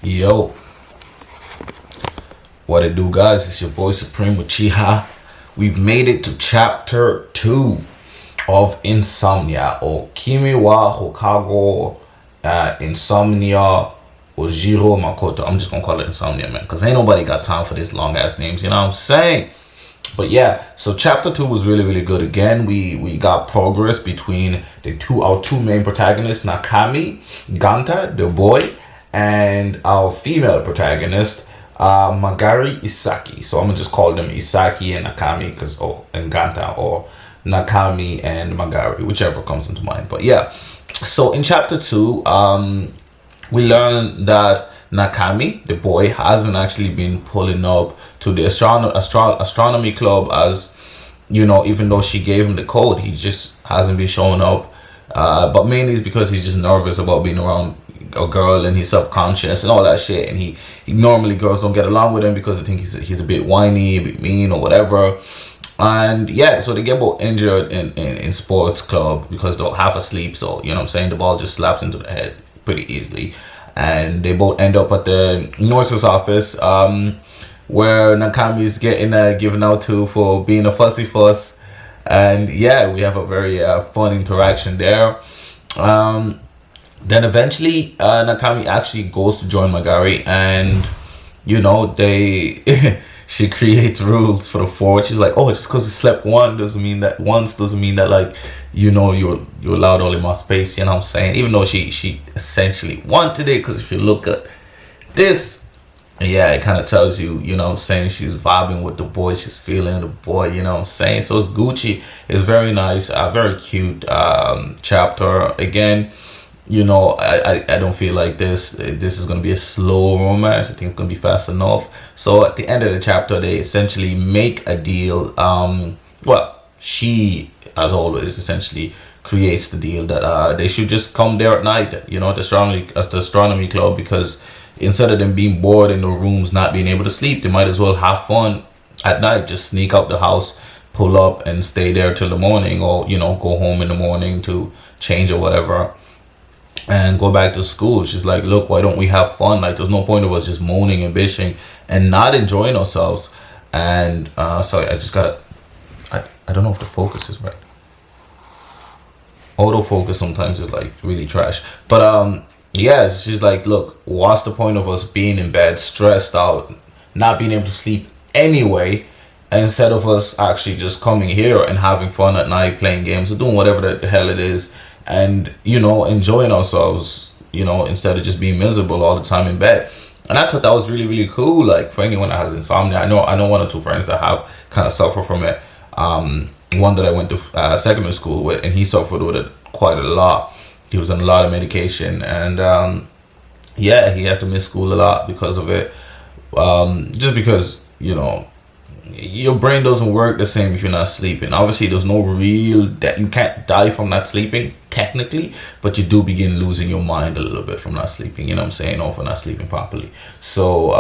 Yo, what it do, guys? It's your boy Supreme with Chiha. We've made it to chapter 2 of Insomnia, or Kimi wa Houkago Insomnia Ojiro Makoto. I'm just gonna call it Insomnia, man, because ain't nobody got time for this long ass names, you know what I'm saying? But yeah, so chapter 2 was really good. Again, we got progress between our two main protagonists, Nakami Ganta, the boy, and our female protagonist, Magari Isaki. So I'm gonna just call them Isaki and Nakami, and Ganta, or Nakami and Magari, whichever comes into mind. But yeah, so in chapter 2, we learned that Nakami, the boy, hasn't actually been pulling up to the astronomy club, as you know, even though she gave him the code, he just hasn't been showing up. But mainly it's because he's just nervous about being around a girl, and he's self-conscious and all that shit. And he normally, girls don't get along with him because they think he's a bit whiny, a bit mean, or whatever. And yeah, so they get both injured in sports club because they're half asleep. So you know what I'm saying, the ball just slaps into the head pretty easily, and they both end up at the nurse's office, where Nakami's getting given out to for being a fussy fuss. And yeah, we have a very fun interaction there. Then eventually, Nakami actually goes to join Magari, and you know, they she creates rules for the fort. She's like, oh, just because you slept once doesn't mean that like, you know, you're allowed all in my space. You know what I'm saying? Even though she essentially wanted it, because if you look at this, yeah, it kind of tells you, you know what I'm saying, she's vibing with the boy, she's feeling the boy, you know what I'm saying? So it's Gucci. It's very nice, very cute chapter. Again, you know, I don't feel like this is going to be a slow romance. I think it's going to be fast enough. So at the end of the chapter, they essentially make a deal. Well, she, as always, essentially creates the deal that they should just come there at night, you know, at the astronomy club, because instead of them being bored in their rooms, not being able to sleep, they might as well have fun at night. Just sneak out the house, pull up, and stay there till the morning, or, you know, go home in the morning to change or whatever, and go back to school. She's like, look, why don't we have fun? Like, there's no point of us just moaning and bitching and not enjoying ourselves. And sorry, I don't know if the focus is right. Autofocus sometimes is like really trash. But yes, she's like, look, what's the point of us being in bed, stressed out, not being able to sleep anyway, instead of us actually just coming here and having fun at night, playing games or doing whatever the hell it is, and, you know, enjoying ourselves, you know, instead of just being miserable all the time in bed. And I thought that was really cool. Like, for anyone that has insomnia, I know one or two friends that have kind of suffer from it. One that I went to secondary school with, and he suffered with it quite a lot. He was on a lot of medication, and yeah, he had to miss school a lot because of it. Just because, you know, your brain doesn't work the same if you're not sleeping. Obviously, there's no real that you can't die from not sleeping technically, but you do begin losing your mind a little bit from not sleeping, you know what I'm saying, or for not sleeping properly. So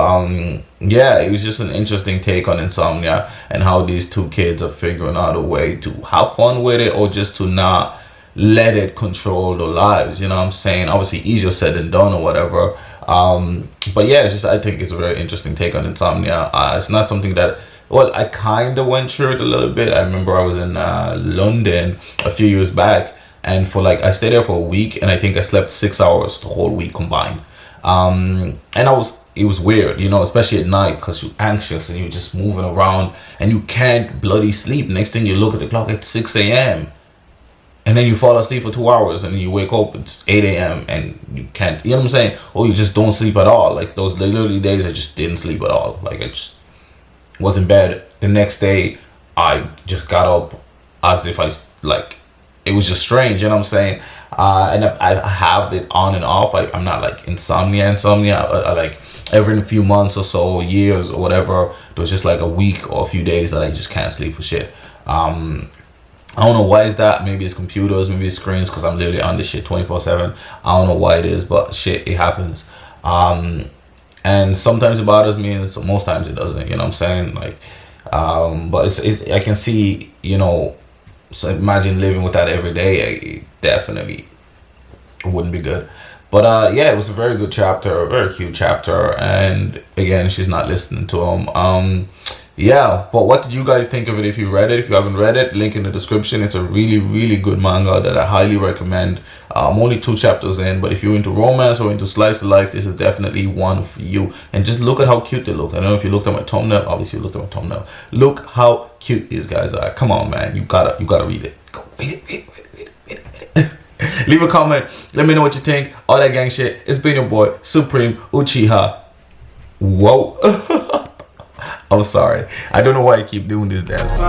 yeah, it was just an interesting take on insomnia and how these two kids are figuring out a way to have fun with it, or just to not let it control their lives, you know what I'm saying. Obviously easier said than done or whatever. But yeah, it's just, I think it's a very interesting take on insomnia. It's not something that, well, I kind of went through it a little bit. I remember I was in London a few years back, and I stayed there for a week, and I think I slept 6 hours the whole week combined. And it was weird, you know, especially at night, because you're anxious and you're just moving around and you can't bloody sleep. Next thing you look at the clock, it's 6 a.m. And then you fall asleep for 2 hours, and then you wake up, it's 8 a.m. and you can't, you know what I'm saying? Or you just don't sleep at all. Like, those literally days I just didn't sleep at all. Like, I just was in bed. The next day, I just got up as if it was just strange, you know what I'm saying? And I have it on and off. I'm not like insomnia. I like every few months or so, years or whatever, there's just like a week or a few days that I just can't sleep for shit. I don't know why is that. Maybe it's computers, maybe it's screens, because I'm literally on this shit 24/7. I don't know why it is, but shit, it happens. And sometimes it bothers me, and most times it doesn't, you know what I'm saying? Like, but it's I can see, you know, so imagine living with that every day. It definitely wouldn't be good. But yeah, it was a very good chapter, a very cute chapter, and again, she's not listening to him. Yeah, but what did you guys think of it? If you read it, if you haven't read it, link in the description. It's a really, really good manga that I highly recommend. I'm only 2 chapters in, but if you're into romance or into slice of life, this is definitely one for you. And just look at how cute they look. I don't know if you looked at my thumbnail. Obviously, you looked at my thumbnail. Look how cute these guys are. Come on, man, you gotta read it. Go read it, read it, read it, read it. Leave a comment. Let me know what you think. All that gang shit. It's been your boy Supreme Uchiha. Whoa. I'm sorry. I don't know why I keep doing this dance.